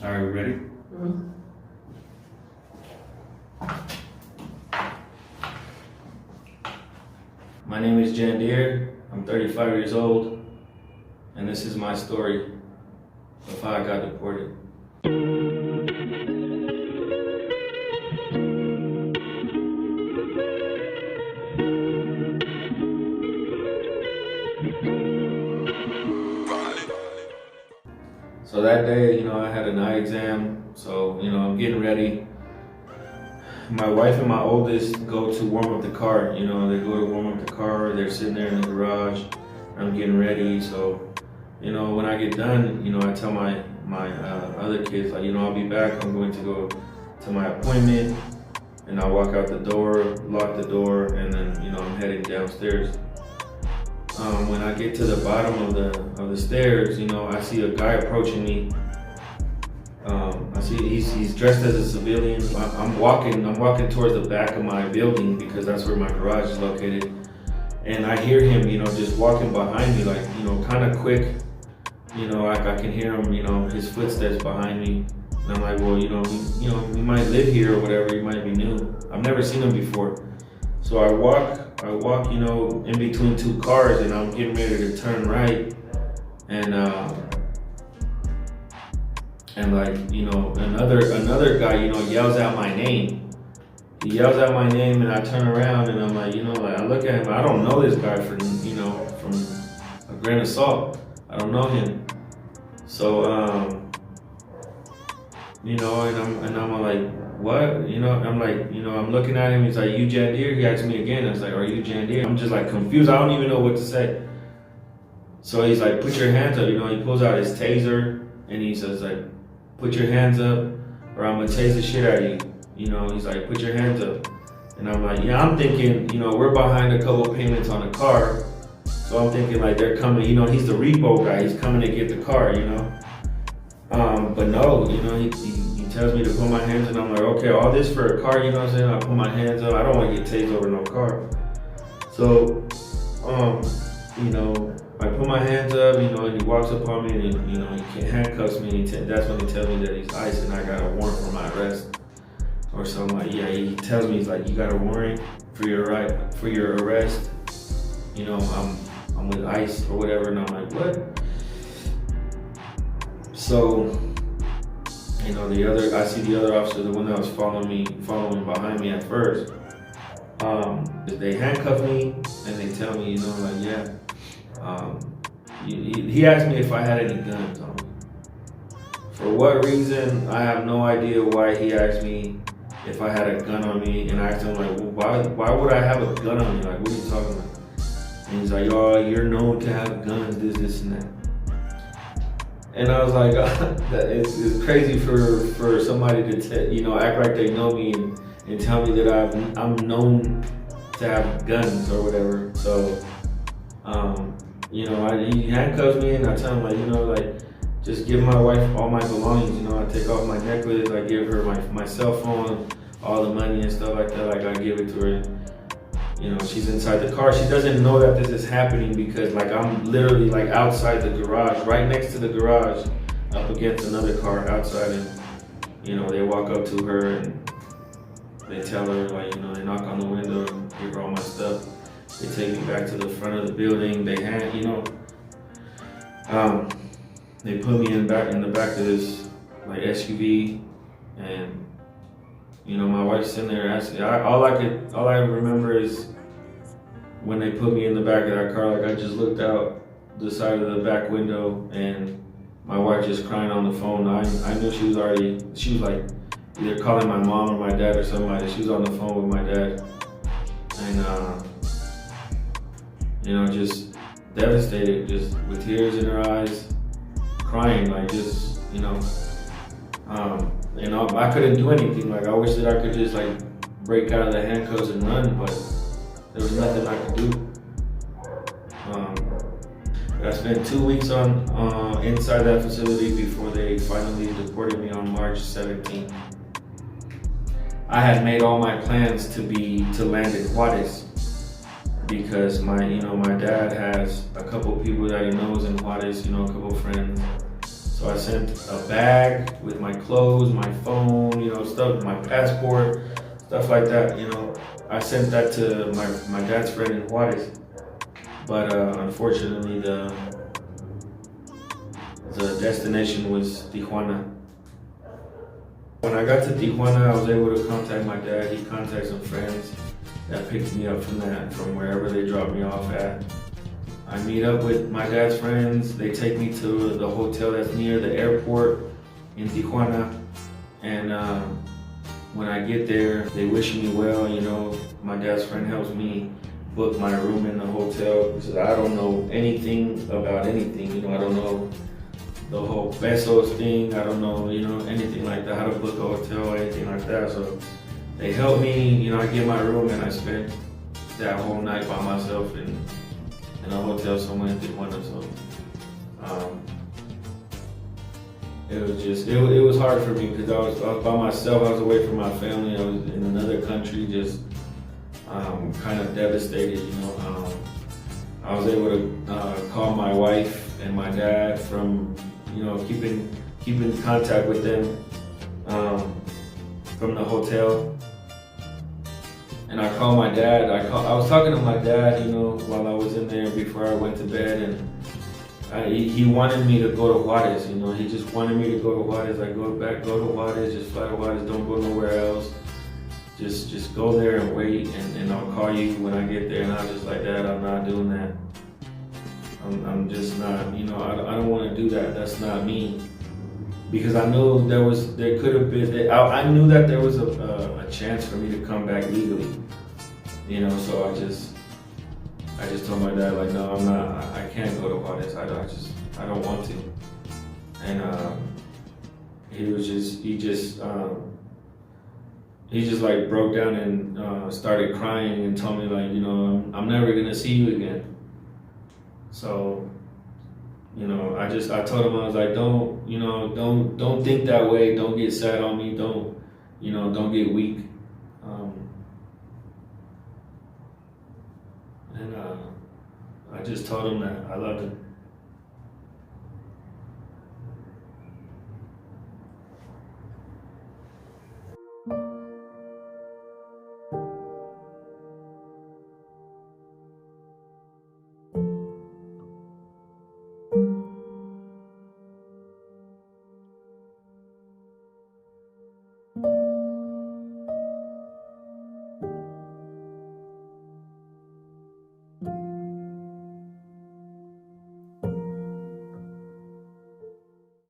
All right, we ready? Mhm. My name is Jandir. I'm 35 years old, and this is my story of how I got deported. So that day, I had an eye exam, so, I'm getting ready. My wife and my oldest go to warm up the car, they go to warm up the car, they're sitting there in the garage, I'm getting ready, so, when I get done, I tell my other kids, like, I'll be back, I'm going to go to my appointment, and I walk out the door, lock the door, and then, I'm heading downstairs. When I get to the bottom of the stairs, I see a guy approaching me. I see he's dressed as a civilian. I'm walking towards the back of my building because that's where my garage is located. And I hear him, just walking behind me, like, kind of quick. I can hear him, his footsteps behind me. And I'm like, well, he might live here or whatever. He might be new. I've never seen him before. So I walk, in between two cars, and I'm getting ready to turn right, and like, another guy, yells out my name. He yells out my name, and I turn around, and I'm like, I look at him. I don't know this guy from a grain of salt. I don't know him. So, and I'm like, what? I'm like, I'm looking at him. He's like, you Jandir? He asked me again. I was like, are you Jandir? I'm just like confused. I don't even know what to say. So he's like, put your hands up. He pulls out his taser and he says, like, put your hands up or I'm gonna tase the shit out of you. He's like, put your hands up. And I'm like, yeah, I'm thinking, we're behind a couple payments on a car. So I'm thinking like they're coming, he's the repo guy. He's coming to get the car, But no, he tells me to put my hands, and I'm like, okay, all this for a car, you know what I'm saying? I put my hands up. I don't want to get tased over no car. So, I put my hands up, and he walks up on me, and he handcuffs me. And that's when he tells me that he's ICE, and I got a warrant for my arrest or something. Like, yeah, he tells me, he's like, you got a warrant for your arrest. I'm with ICE or whatever, and I'm like, what? So, I see the other officer, the one that was following behind me at first. They handcuff me and they tell me, like, yeah. He asked me if I had any guns on me. For what reason, I have no idea why he asked me if I had a gun on me. And I asked him, like, well, why would I have a gun on me? Like, what are you talking about? And he's like, oh, you're known to have guns, this, and that. And I was like, it's crazy for somebody to act like they know me and tell me that I'm known to have guns or whatever. So, he handcuffs me and I tell him, like, just give my wife all my belongings. I take off my necklace, I give her my cell phone, all the money and stuff like that. Like, I give it to her. She's inside the car. She doesn't know that this is happening because, like, I'm literally, like, outside the garage, right next to the garage, up against another car outside. And, they walk up to her and they tell her, like, they knock on the window, give her all my stuff. They take me back to the front of the building. They they put me in the back of this, like, SUV, and my wife's sitting there asking. All I remember is when they put me in the back of that car, like, I just looked out the side of the back window and my wife just crying on the phone. I knew she was like either calling my mom or my dad or something like that. She was on the phone with my dad. And, just devastated, just with tears in her eyes, crying, like, just, I couldn't do anything. Like, I wish that I could just, like, break out of the handcuffs and run, but there was nothing I could do. I spent 2 weeks inside that facility before they finally deported me on March 17th. I had made all my plans to land in Juarez because my dad has a couple people that he knows in Juarez, a couple friends. So I sent a bag with my clothes, my phone, you know, stuff, my passport, stuff like that, you know. I sent that to my dad's friend in Juarez. But unfortunately, the destination was Tijuana. When I got to Tijuana, I was able to contact my dad. He contacted some friends that picked me up from wherever they dropped me off at. I meet up with my dad's friends. They take me to the hotel that's near the airport in Tijuana. And when I get there, they wish me well. You know, my dad's friend helps me book my room in the hotel because I don't know anything about anything. You know, I don't know the whole pesos thing. I don't know, you know, anything like that, how to book a hotel, anything like that. So they help me, you know, I get my room and I spent that whole night by myself in a hotel somewhere in Tijuana. So it was just, it was hard for me because I was by myself. I was away from my family. I was in another country, just kind of devastated, you know. I was able to call my wife and my dad from, you know, keeping contact with them from the hotel. And I called my dad. I was talking to my dad, you know, while I was in there before I went to bed, and he wanted me to go to Juarez. You know, he just wanted me to go to Juarez. I go to Juarez, just fly to Juarez, don't go nowhere else. Just go there and wait, and I'll call you when I get there. And I was just like, Dad, I'm not doing that. I'm just not, you know, I don't want to do that. That's not me. Because I knew there could have been, I knew that there was a chance for me to come back legally. You know, so I just told my dad, like, no, I'm not, I can't go to Juarez. I don't want to. And he just like broke down and started crying and told me, like, you know, I'm never gonna see you again. So, you know, I told him, I was like, don't think that way. Don't get sad on me. Don't get weak. And I just told him that I loved him.